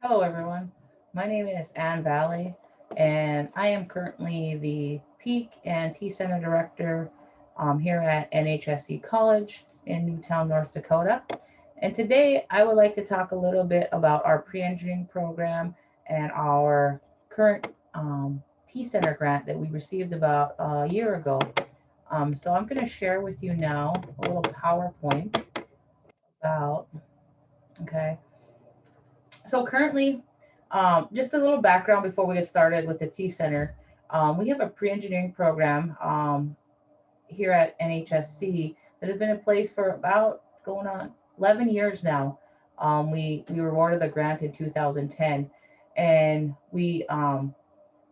Hello, everyone. My name is Vallie, and I am currently the Peak and T Center Director here at NHSC College in Newtown, North Dakota. And today I would like to talk a little bit about our pre-engineering program and our current T Center grant that we received about a year ago. So I'm going to share with you now a little PowerPoint about, okay. So currently, just a little background before we get started with the T Center. We have a pre-engineering program here at NHSC that has been in place for about going on 11 years now. We were awarded the grant in 2010, and we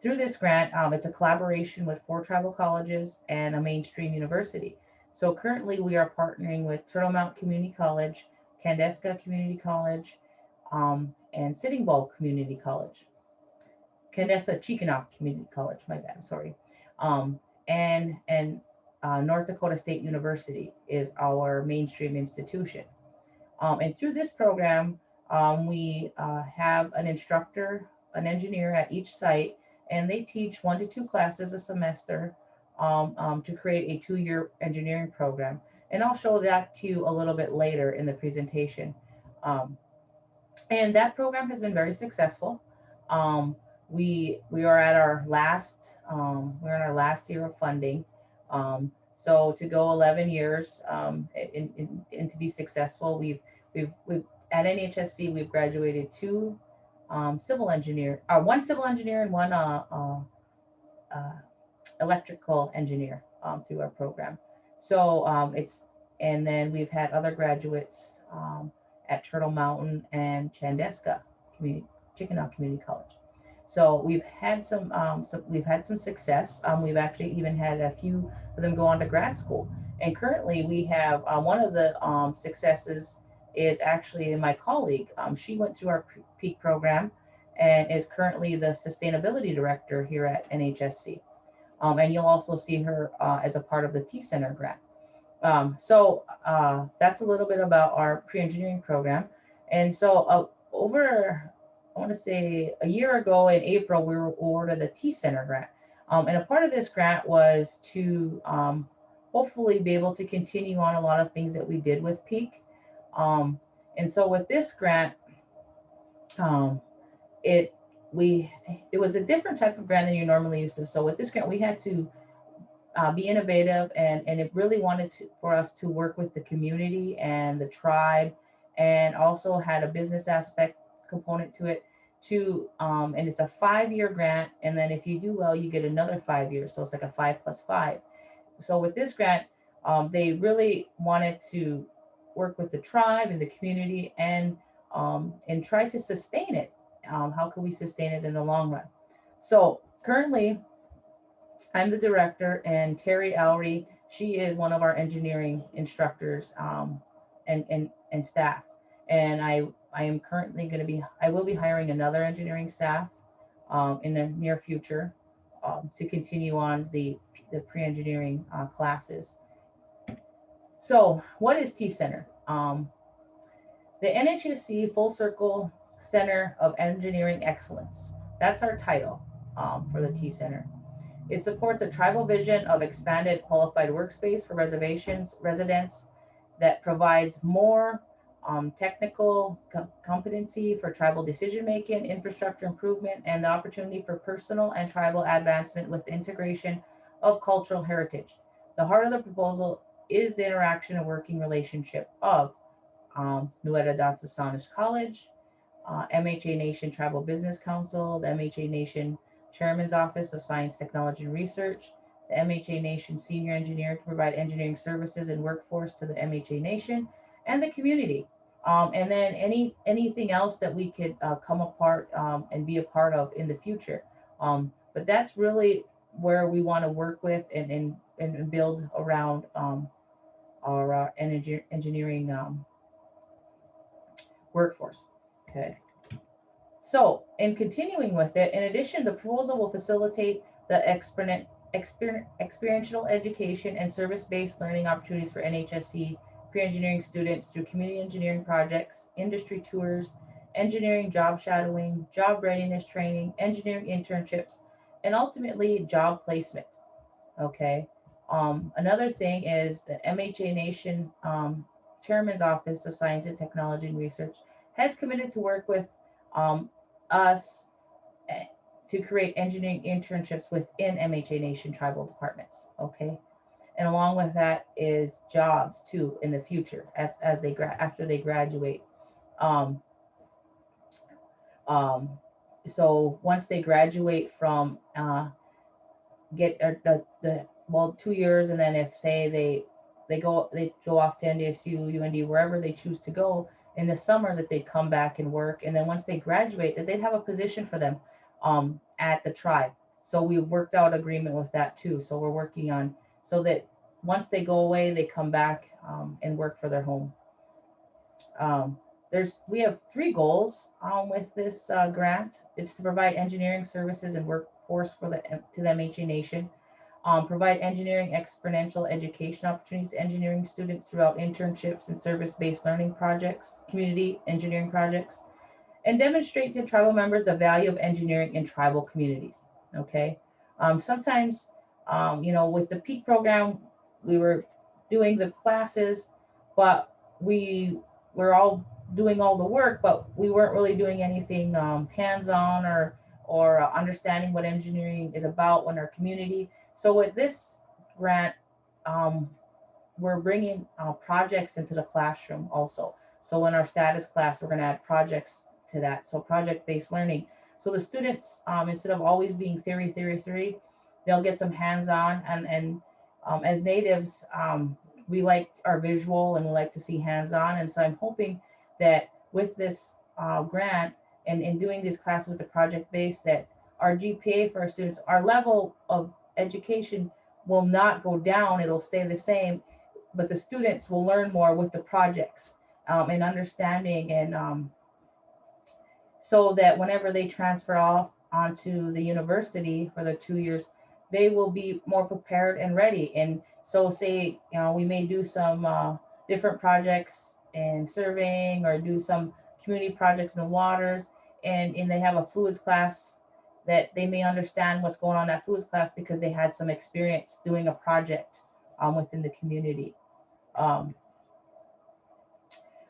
through this grant, it's a collaboration with four tribal colleges and a mainstream university. So currently, we are partnering with Turtle Mount Community College, Candeska Community College, and Sitting Bull Community College, Canessa Chickenock Community College. My bad, I'm sorry. Um, and North Dakota State University is our mainstream institution. And through this program, we have an instructor, an engineer at each site, and they teach 1 to 2 classes a semester to create a 2-year engineering program. And I'll show that to you a little bit later in the presentation. Um, and that program has been very successful. Um, we are at our last we're in our last year of funding. So to go 11 years and to be successful, we've at NHSC we've graduated one civil engineer and one uh, electrical engineer through our program. So it's and then we've had other graduates at Turtle Mountain and Chandeska Community Chickenock Community College. So we've had some success. We've actually even had a few of them go on to grad school. And currently we have one of the successes is actually my colleague. She went through our peak program and is currently the sustainability director here at NHSC. And you'll also see her as a part of the T Center grant. So that's a little bit about our pre-engineering program. And so I want to say a year ago in April, we were awarded the T Center grant. And a part of this grant was to hopefully be able to continue on a lot of things that we did with Peak. Um, and so with this grant, um, it we it was a different type of grant than you normally used to. So with this grant, we had to be innovative, and it really wanted for us to work with the community and the tribe, and also had a business aspect component to it too. And it's a 5-year grant, and then if you do well you get another 5 years, so it's like a 5 plus 5. So with this grant, they really wanted to work with the tribe and the community, and try to sustain it. How can we sustain it in the long run? So currently I'm the director, and Teri Allery, she is one of our engineering instructors and staff. And I am currently going to I will be hiring another engineering staff in the near future to continue on the pre-engineering classes. So what is T Center? The NHSC Full Circle Center of Engineering Excellence. That's our title for the T Center. It supports a tribal vision of expanded qualified workspace for residents that provides more technical competency for tribal decision making, infrastructure improvement, and the opportunity for personal and tribal advancement with the integration of cultural heritage. The heart of the proposal is the interaction and working relationship of Nueda Datsasanish College, MHA Nation Tribal Business Council, the MHA Nation Chairman's Office of Science, Technology, and Research, the MHA Nation Senior Engineer to provide engineering services and workforce to the MHA Nation, and the community. And then anything else that we could come apart and be a part of in the future. But that's really where we want to work with and build around our engineering workforce. Okay. So, in continuing with it, in addition, the proposal will facilitate the experiential education and service-based learning opportunities for NHSC pre-engineering students through community engineering projects, industry tours, engineering job shadowing, job readiness training, engineering internships, and ultimately job placement. Okay. Another thing is the MHA Nation Chairman's Office of Science and Technology and Research has committed to work with um, us eh, to create engineering internships within MHA Nation tribal departments. Okay. And along with that is jobs too in the future as they after they graduate. Um, um, so once they graduate from get the well 2 years, and then if say they go off to NDSU, UND, wherever they choose to go in the summer, that they'd come back and work, and then once they graduate, that they'd have a position for them at the tribe. So we worked out agreement with that too. So we're working on so that once they go away, they come back and work for their home. Um, we have three goals with this grant. It's to provide engineering services and workforce to the MHA Nation, provide engineering exponential education opportunities to engineering students throughout internships and service-based learning projects, community engineering projects, and demonstrate to tribal members the value of engineering in tribal communities. Okay. Sometimes, with the PEAK program, we were doing the classes, but we were all doing all the work, but we weren't really doing anything hands-on or understanding what engineering is about in our community. So with this grant, um, we're bringing projects into the classroom also. So in our status class, we're going to add projects to that. So project-based learning. So the students, instead of always being theory, they'll get some hands-on. And as natives, we like our visual and we like to see hands-on. And so I'm hoping that with this grant and in doing these classes with the project-based, that our GPA for our students, our level of education will not go down. It'll stay the same, but the students will learn more with the projects and understanding, and so that whenever they transfer off onto the university for the 2 years, they will be more prepared and ready. And so say, we may do some different projects in surveying or do some community projects in the waters, and they have a fluids class, that they may understand what's going on in that fluids class because they had some experience doing a project within the community. Um,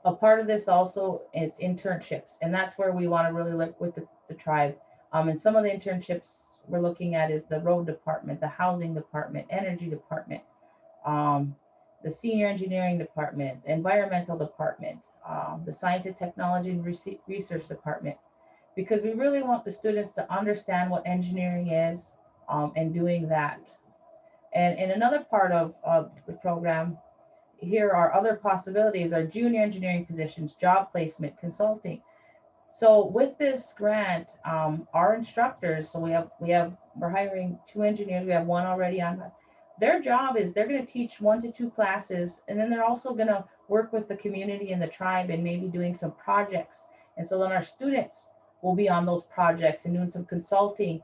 a part of this also is internships, and that's where we want to really look with the tribe. And some of the internships we're looking at is the road department, the housing department, energy department, um, the senior engineering department, the environmental department, the science and technology and research department, because we really want the students to understand what engineering is and doing that. And another part of the program, here are other possibilities, are junior engineering positions, job placement, consulting. So with this grant, our instructors, so we're hiring 2 engineers. We have one already on. Their job is they're going to teach 1 to 2 classes, and then they're also going to work with the community and the tribe and maybe doing some projects. And so then our students will be on those projects and doing some consulting.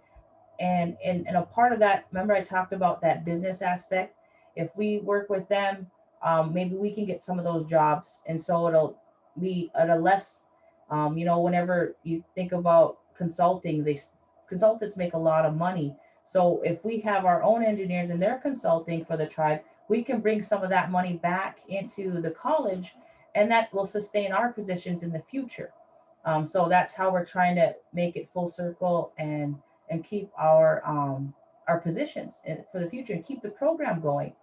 And a part of that, remember I talked about that business aspect. If we work with them, maybe we can get some of those jobs, and so it'll be at a less, whenever you think about consulting, they consultants make a lot of money. So if we have our own engineers and they're consulting for the tribe, we can bring some of that money back into the college, and that will sustain our positions in the future. So that's how we're trying to make it full circle and keep our positions for the future and keep the program going.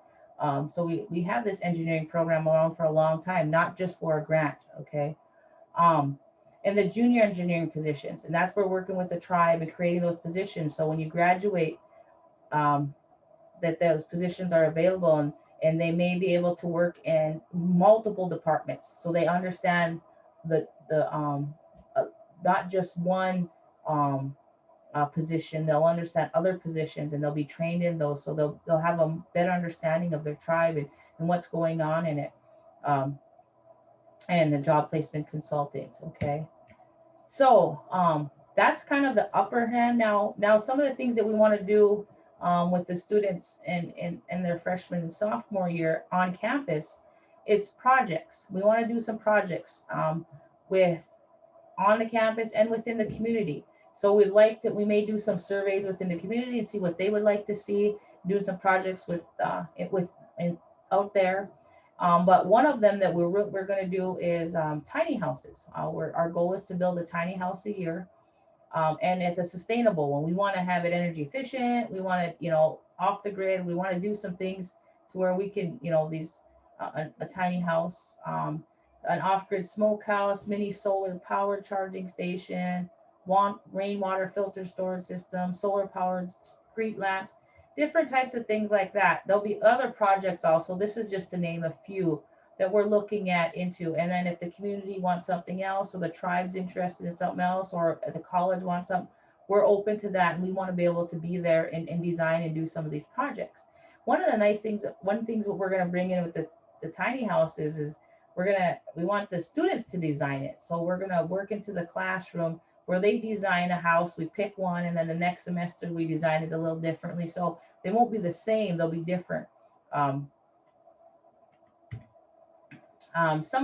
So we have this engineering program around for a long time, not just for a grant, okay? Um, and the junior engineering positions, and that's where we're working with the tribe and creating those positions. So when you graduate, um, that those positions are available, and they may be able to work in multiple departments, so they understand the not just one um, position. They'll understand other positions and they'll be trained in those, so they'll have a better understanding of their tribe and what's going on in it. Um, and the job placement consultants. Okay, so that's kind of the upper hand. Now some of the things that we want to do with the students in their freshman and sophomore year on campus is projects. We want to do some projects with on the campus and within the community. So we may do some surveys within the community and see what they would like to see, do some projects out there. But one of them that we're going to do is tiny houses. Our goal is to build a tiny house a year, and it's a sustainable one. We want to have it energy efficient. We want it, off the grid. We want to do some things to where we can, a tiny house, an off-grid smokehouse, mini solar powered charging station, rainwater filter storage system, solar powered street lamps, different types of things like that. There'll be other projects also. This is just to name a few that we're looking at into. And then if the community wants something else, or the tribe's interested in something else, or the college wants something, we're open to that. And we want to be able to be there and design and do some of these projects. One of the nice things, what we're going to bring in with the tiny houses is we want the students to design it. So we're going to work into the classroom where they design a house. We pick one, and then the next semester we design it a little differently. So they won't be the same, they'll be different. Some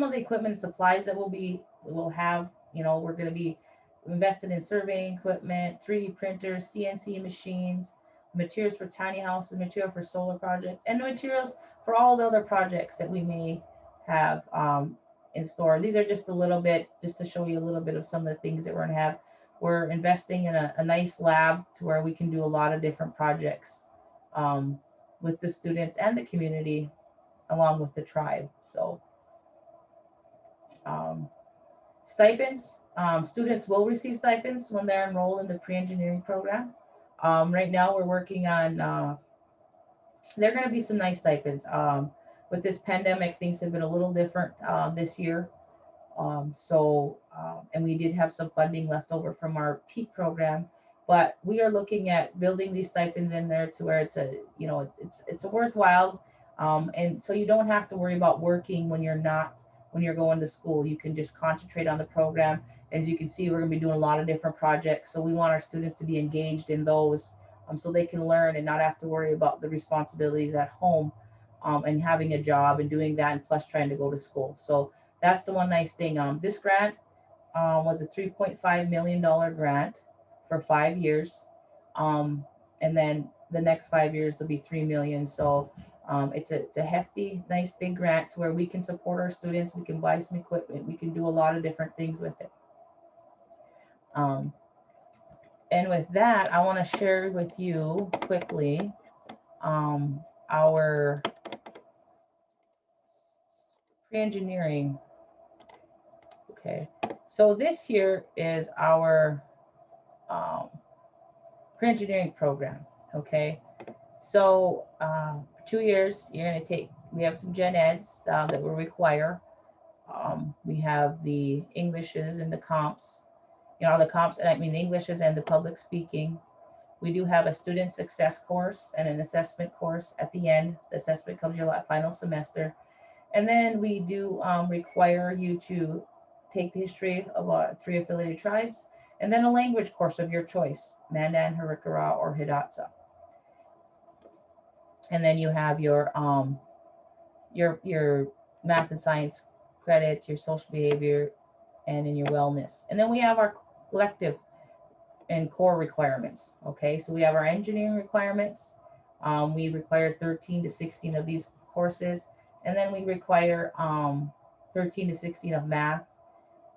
of the equipment and supplies that we'll have, we're going to be invested in surveying equipment, 3D printers, CNC machines, materials for tiny houses, material for solar projects, and the materials for all the other projects that we may have in store. These are just a little bit, just to show you a little bit of some of the things that we're going to have. We're investing in a nice lab to where we can do a lot of different projects with the students and the community, along with the tribe. So stipends, students will receive stipends when they're enrolled in the pre-engineering program. Right now we're working on, there are going to be some nice stipends. With this pandemic, things have been a little different this year. And we did have some funding left over from our peak program, but we are looking at building these stipends in there to where it's a worthwhile. And so you don't have to worry about working when you're going to school. You can just concentrate on the program. As you can see, we're going to be doing a lot of different projects. So we want our students to be engaged in those, so they can learn and not have to worry about the responsibilities at home, and having a job and doing that, and plus trying to go to school. So that's the one nice thing. This grant was a $3.5 million grant for 5 years. And then the next 5 years will be $3 million. So it's a hefty, nice big grant to where we can support our students. We can buy some equipment. We can do a lot of different things with it. And with that, I want to share with you quickly our pre-engineering. Okay, so this here is our pre-engineering program. Okay, so 2 years, you're going to take, we have some gen eds that will require. We have the Englishes and the comps, the comps, and I mean the Englishes and the public speaking. We do have a student success course and an assessment course at the end. The assessment comes your final semester. And then we do require you to take the history of our 3 affiliated tribes, and then a language course of your choice, Mandan, Harikara, or Hidatsa. And then you have your math and science credits, your social behavior, and in your wellness. And then we have our elective and core requirements. Okay, so we have our engineering requirements. We require 13 to 16 of these courses, and then we require 13 to 16 of math,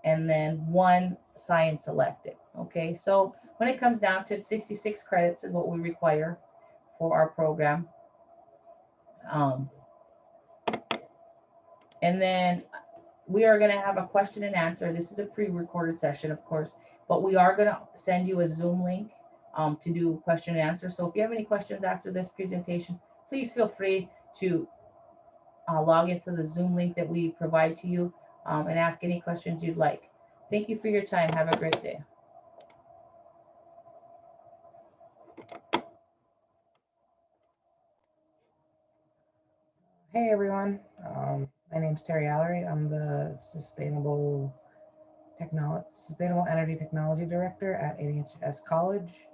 and then 1 science elective. Okay, so when it comes down to it, 66 credits is what we require for our program. And then we are going to have a question and answer. This is a pre-recorded session, of course, but we are going to send you a Zoom link to do question and answer. So if you have any questions after this presentation, please feel free to log into the Zoom link that we provide to you and ask any questions you'd like. Thank you for your time. Have a great day. Hey everyone, my name's Teri Allery. I'm the Sustainable Energy Technology Director at NHSC College.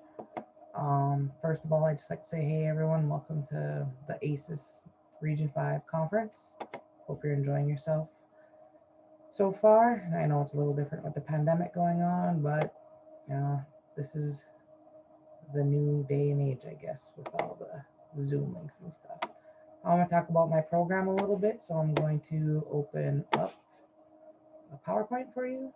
First of all, I'd just like to say, hey everyone, welcome to the AISES Region 5 conference. Hope you're enjoying yourself. so far. I know it's a little different with the pandemic going on, but this is the new day and age, I guess, with all the Zoom links and stuff. I want to talk about my program a little bit, so I'm going to open up a PowerPoint for you.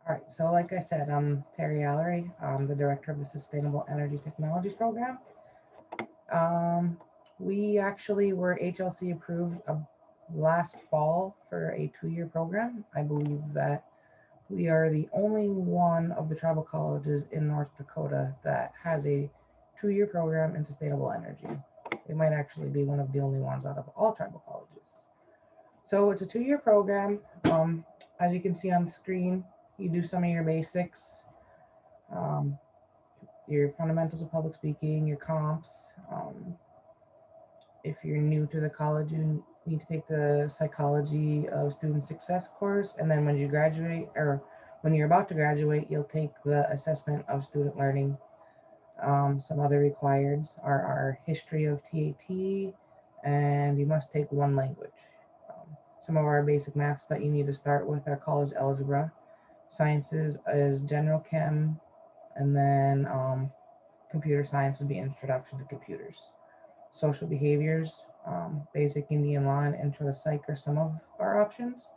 All right, so like I said, I'm Teri Allery. I'm the director of the Sustainable Energy Technologies program. We actually were HLC approved last fall for a 2-year program. I believe that we are the only one of the tribal colleges in North Dakota that has a 2-year program in sustainable energy. It might actually be one of the only ones out of all tribal colleges. So it's a 2-year program. As you can see on the screen, you do some of your basics, um, your fundamentals of public speaking, your comps. If you're new to the college, you need to take the psychology of student success course. And then when you graduate, or when you're about to graduate, you'll take the assessment of student learning. Some other requireds are our history of TAT, and you must take 1 language. Some of our basic maths that you need to start with are college algebra. Sciences is general chem, and then computer science would be introduction to computers. Social behaviors, basic Indian law, and intro to psych are some of our options.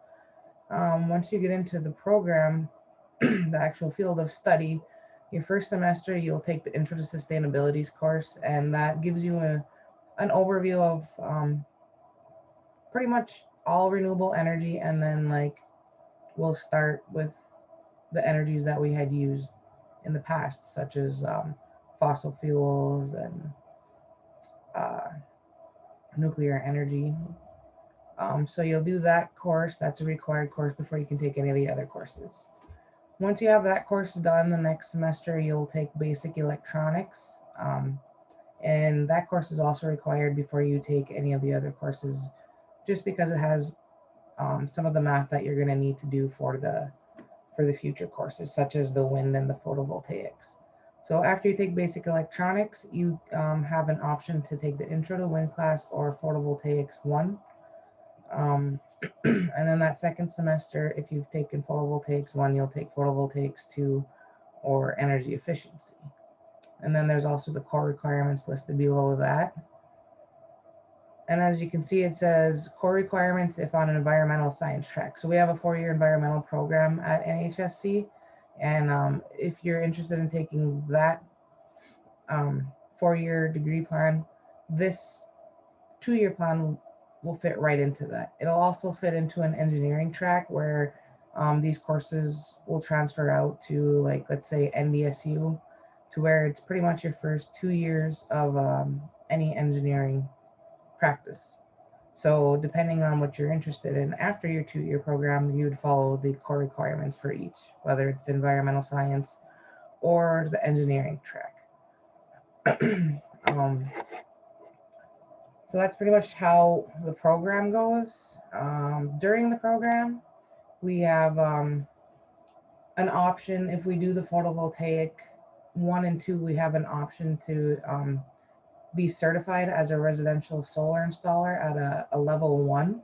Once you get into the program, the actual field of study, your first semester you'll take the Intro to Sustainabilities course, and that gives you an overview of pretty much all renewable energy, and then like we'll start with the energies that we had used in the past, such as fossil fuels and uh, nuclear energy. So you'll do that course. That's a required course before you can take any of the other courses. Once you have that course done, the next semester you'll take basic electronics. And that course is also required before you take any of the other courses, just because it has some of the math that you're going to need to do for the future courses, such as the wind and the photovoltaics. So after you take basic electronics, you have an option to take the Intro to Wind class or Photovoltaics 1. And then that second semester, if you've taken Photovoltaics 1, you'll take Photovoltaics 2 or Energy Efficiency. And then there's also the core requirements listed below that. And as you can see, it says core requirements if on an environmental science track. So we have a 4-year environmental program at NHSC. And if you're interested in taking that 4-year degree plan, this 2-year plan will fit right into that. It'll also fit into an engineering track where these courses will transfer out to, like, let's say NDSU, to where it's pretty much your first 2 years of any engineering practice. So depending on what you're interested in after your 2-year program, you would follow the core requirements for each, whether it's the environmental science or the engineering track. So that's pretty much how the program goes. During the program, we have an option. If we do the photovoltaic 1 and 2, we have an option to be certified as a residential solar installer at a level 1.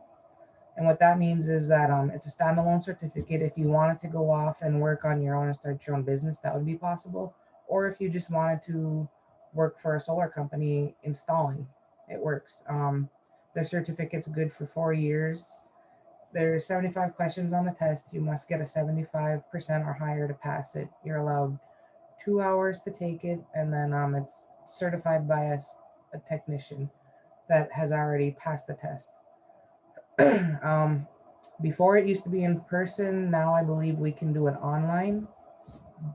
And what that means is that it's a standalone certificate. If you wanted to go off and work on your own and start your own business, that would be possible. Or if you just wanted to work for a solar company installing, it works. The certificate's good for 4 years. There's 75 questions on the test. You must get a 75% or higher to pass it. You're allowed 2 hours to take it, and then it's certified by a technician that has already passed the test. um, Before it used to be in person. Now I believe we can do it online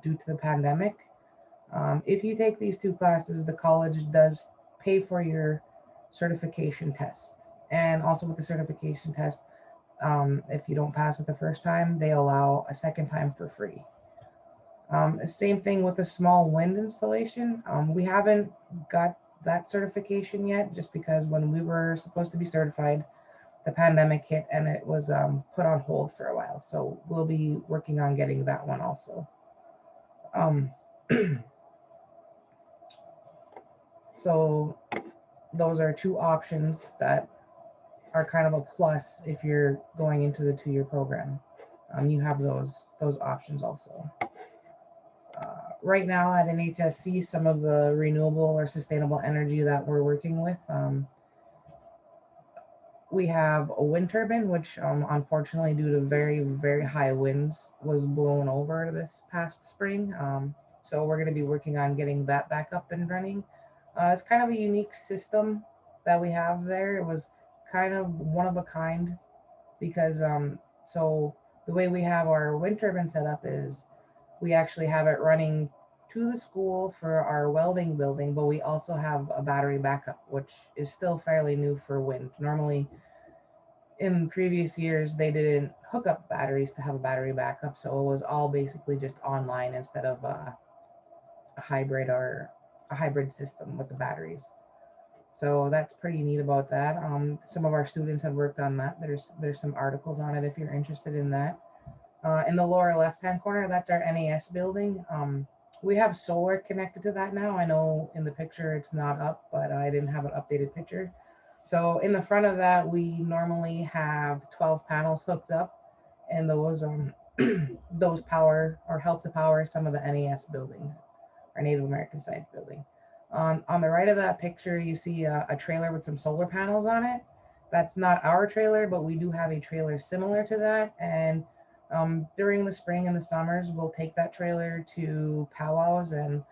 due to the pandemic. If you take these two classes, the college does pay for your certification test. And also with the certification test, if you don't pass it the first time, they allow a second time for free. Same thing with a small wind installation. We haven't got that certification yet, just because when we were supposed to be certified, the pandemic hit and it was put on hold for a while. So we'll be working on getting that one also. Um, so those are two options that are kind of a plus if you're going into the 2-year program. You have those options also. Right now at NHSC, some of the renewable or sustainable energy that we're working with, we have a wind turbine, which unfortunately, due to very, very high winds, was blown over this past spring. So we're going to be working on getting that back up and running. It's kind of a unique system that we have there. It was kind of one of a kind because so the way we have our wind turbine set up is we actually have it running to the school for our welding building, but we also have a battery backup, which is still fairly new for wind. Normally, in previous years, they didn't hook up batteries to have a battery backup, so it was all basically just online instead of a hybrid or a hybrid system with the batteries. So that's pretty neat about that. Some of our students have worked on that. There's some articles on it if you're interested in that. In the lower left-hand corner, that's our NAS building. We have solar connected to that now. I know in the picture it's not up, but I didn't have an updated picture. So in the front of that, we normally have 12 panels hooked up, and those those power or help to power some of the NAS building, our Native American Science building. On the right of that picture, you see a trailer with some solar panels on it. That's not our trailer, but we do have a trailer similar to that. And during the spring and the summers, we'll take that trailer to powwows and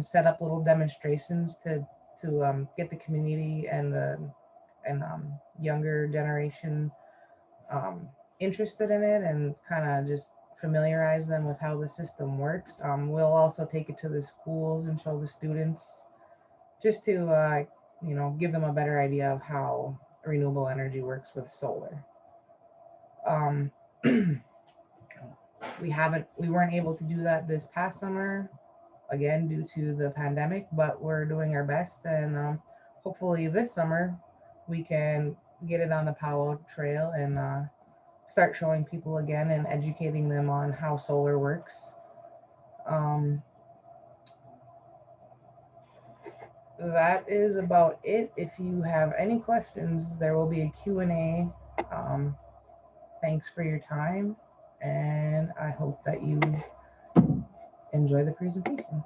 set up little demonstrations to get the community and the younger generation interested in it and kind of just familiarize them with how the system works. We'll also take it to the schools and show the students just to give them a better idea of how renewable energy works with solar. Um, we weren't able to do that this past summer, again due to the pandemic, but we're doing our best, and hopefully this summer we can get it on the powwow trail and start showing people again and educating them on how solar works. Um, that is about it. If you have any questions, there will be a Q&A. Thanks for your time, and I hope that you enjoy the presentation.